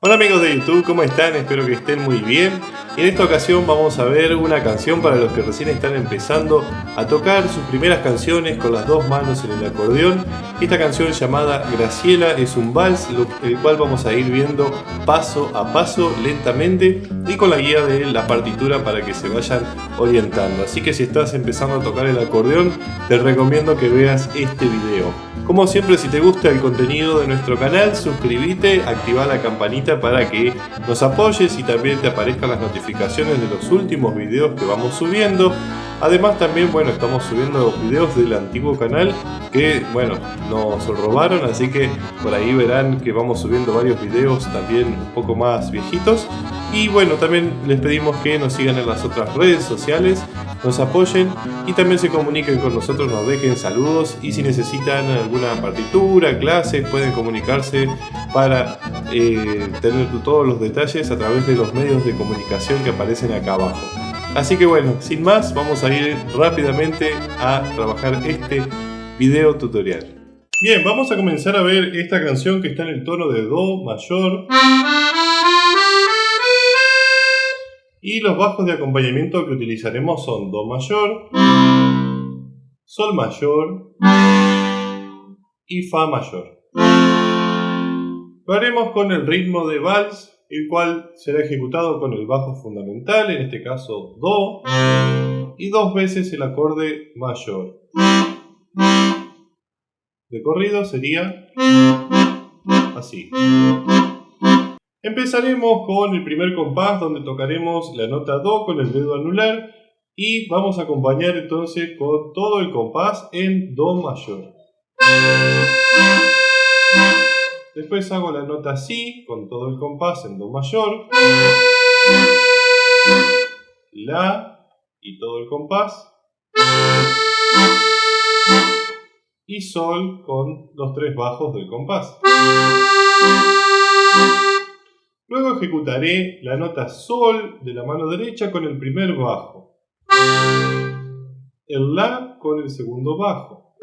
Hola amigos de YouTube, ¿cómo están? Espero que estén muy bien. En esta ocasión vamos a ver una canción para los que recién están empezando a tocar sus primeras canciones con las dos manos en el acordeón. Esta canción llamada Graciela es un vals, el cual vamos a ir viendo paso a paso, lentamente y con la guía de la partitura para que se vayan orientando. Así que si estás empezando a tocar el acordeón, te recomiendo que veas este video. Como siempre, si te gusta el contenido de nuestro canal, suscríbete, activa la campanita para que nos apoyes y también te aparezcan las notificaciones de los últimos videos que vamos subiendo. Además también, estamos subiendo videos del antiguo canal que, nos robaron, así que por ahí verán que vamos subiendo varios videos también un poco más viejitos. Y también les pedimos que nos sigan en las otras redes sociales, nos apoyen y también se comuniquen con nosotros, nos dejen saludos y si necesitan alguna partitura, clases, pueden comunicarse para tener todos los detalles a través de los medios de comunicación que aparecen acá abajo. Así que sin más, vamos a ir rápidamente a trabajar este video tutorial. Bien, vamos a comenzar a ver esta canción que está en el tono de Do mayor. Y los bajos de acompañamiento que utilizaremos son Do mayor, Sol mayor y Fa mayor. Lo haremos con el ritmo de vals, el cual será ejecutado con el bajo fundamental, en este caso Do, y dos veces el acorde mayor. De corrido sería así. Empezaremos con el primer compás donde tocaremos la nota Do con el dedo anular y vamos a acompañar entonces con todo el compás en Do mayor. Después hago la nota Si con todo el compás en Do mayor, La y todo el compás, y Sol con los tres bajos del compás. Luego ejecutaré la nota Sol de la mano derecha con el primer bajo, el La con el segundo bajo,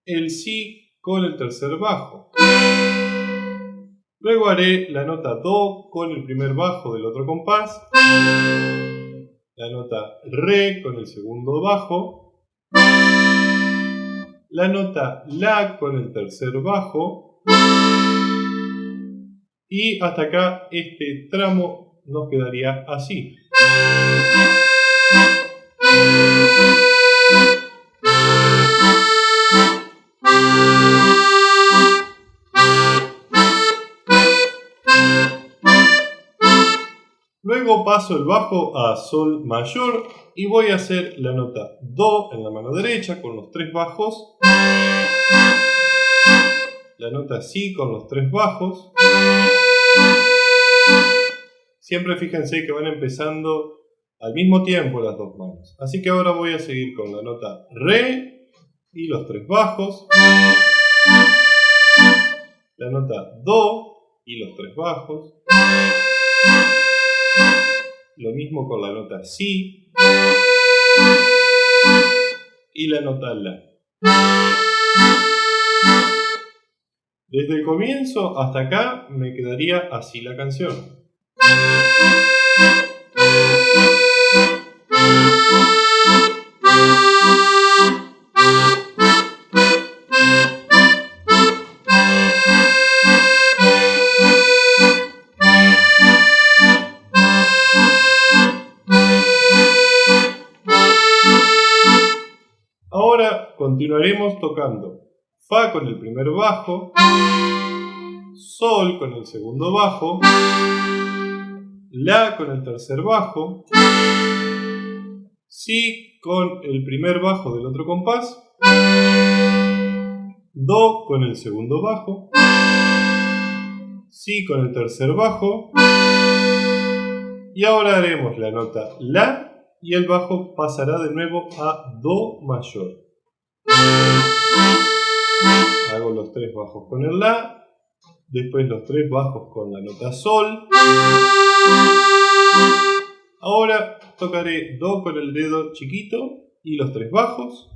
el Si con el tercer bajo. Luego haré la nota Do con el primer bajo del otro compás, la nota Re con el segundo bajo, la nota La con el tercer bajo, y hasta acá este tramo nos quedaría así. Luego paso el bajo a Sol mayor y voy a hacer la nota Do en la mano derecha con los tres bajos, la nota Si con los tres bajos. Siempre fíjense que van empezando al mismo tiempo las dos manos. Así que ahora voy a seguir con la nota Re y los tres bajos, la nota Do y los tres bajos, lo mismo con la nota Si y la nota La. Desde el comienzo hasta acá me quedaría así la canción. Ahora continuaremos tocando Fa con el primer bajo, Sol con el segundo bajo, La con el tercer bajo, Si con el primer bajo del otro compás, Do con el segundo bajo, Si con el tercer bajo, y ahora haremos la nota La y el bajo pasará de nuevo a Do mayor. Hago los 3 bajos con el La, después los 3 bajos con la nota Sol. Ahora tocaré Do con el dedo chiquito y los 3 bajos.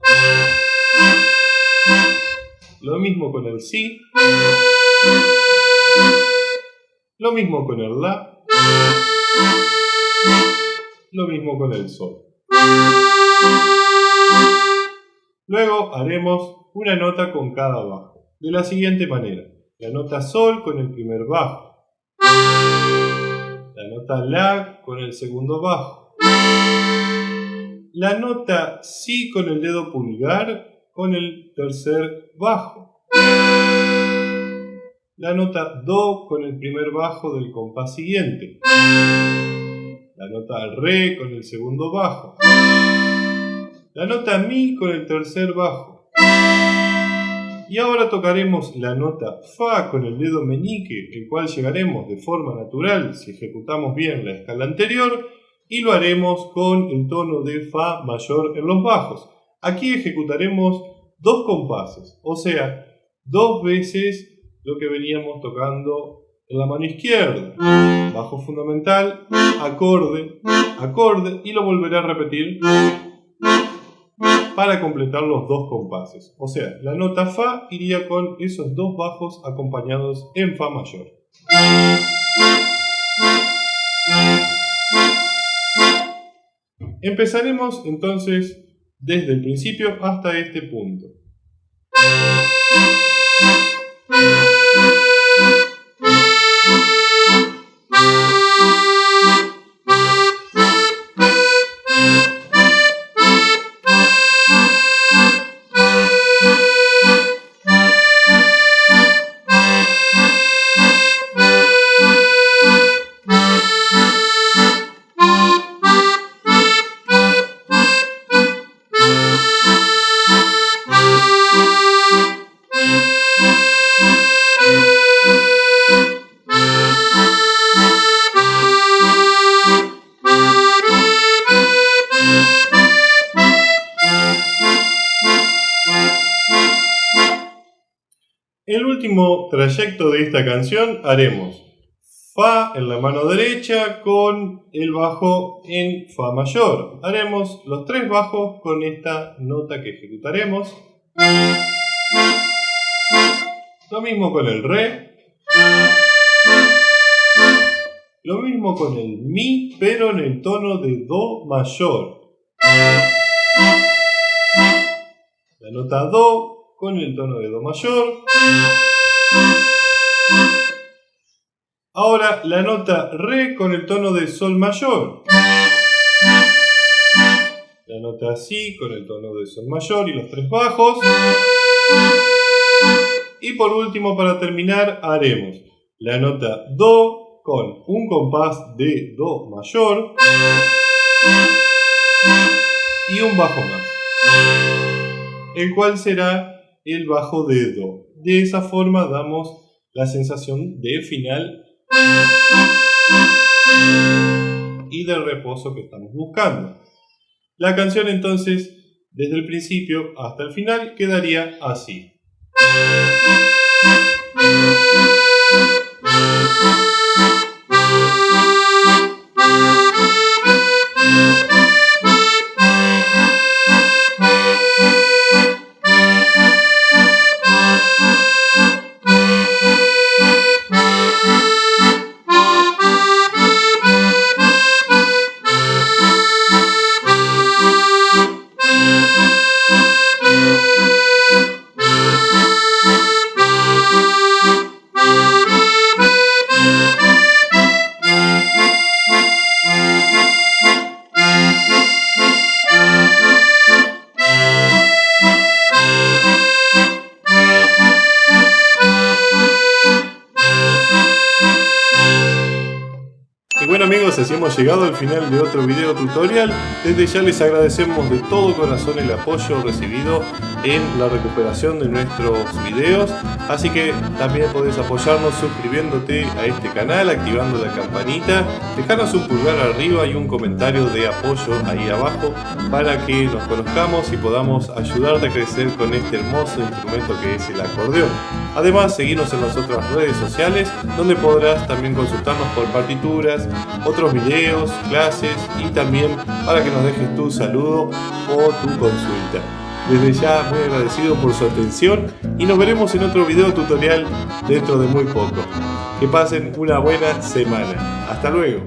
Lo mismo con el Si. Lo mismo con el La. Lo mismo con el Sol. Luego haremos una nota con cada bajo, de la siguiente manera. La nota Sol con el primer bajo. La nota La con el segundo bajo. La nota Si con el dedo pulgar con el tercer bajo. La nota Do con el primer bajo del compás siguiente. La nota Re con el segundo bajo. La nota Mi con el tercer bajo. Y ahora tocaremos la nota Fa con el dedo meñique, el cual llegaremos de forma natural si ejecutamos bien la escala anterior, y lo haremos con el tono de Fa mayor en los bajos. Aquí ejecutaremos 2 compases, o sea, 2 veces lo que veníamos tocando en la mano izquierda. Bajo fundamental, acorde, acorde, y lo volveré a repetir para completar los 2 compases. O sea, la nota Fa iría con esos 2 bajos acompañados en Fa mayor. Empezaremos entonces desde el principio hasta este punto. El último trayecto de esta canción haremos Fa en la mano derecha con el bajo en Fa mayor. Haremos los 3 bajos con esta nota que ejecutaremos. Lo mismo con el Re. Lo mismo con el Mi, pero en el tono de Do mayor. La nota Do con el tono de Do mayor. Ahora la nota Re con el tono de Sol mayor. La nota Si con el tono de Sol mayor y los 3 bajos. Y por último, para terminar, haremos la nota Do con un compás de Do mayor y un bajo más, el cual será el bajo de Do. De esa forma damos la sensación de final y de reposo que estamos buscando. La canción entonces, desde el principio hasta el final, quedaría así. amigos, así hemos llegado al final de otro video tutorial. Desde ya les agradecemos de todo corazón el apoyo recibido en la recuperación de nuestros videos. Así que también podés apoyarnos suscribiéndote a este canal, activando la campanita, dejarnos un pulgar arriba y un comentario de apoyo ahí abajo para que nos conozcamos y podamos ayudarte a crecer con este hermoso instrumento que es el acordeón. Además, seguirnos en las otras redes sociales donde podrás también consultarnos por partituras, otros videos, clases y también para que nos dejes tu saludo o tu consulta. Desde ya muy agradecido por su atención y nos veremos en otro video tutorial dentro de muy poco. Que pasen una buena semana. Hasta luego.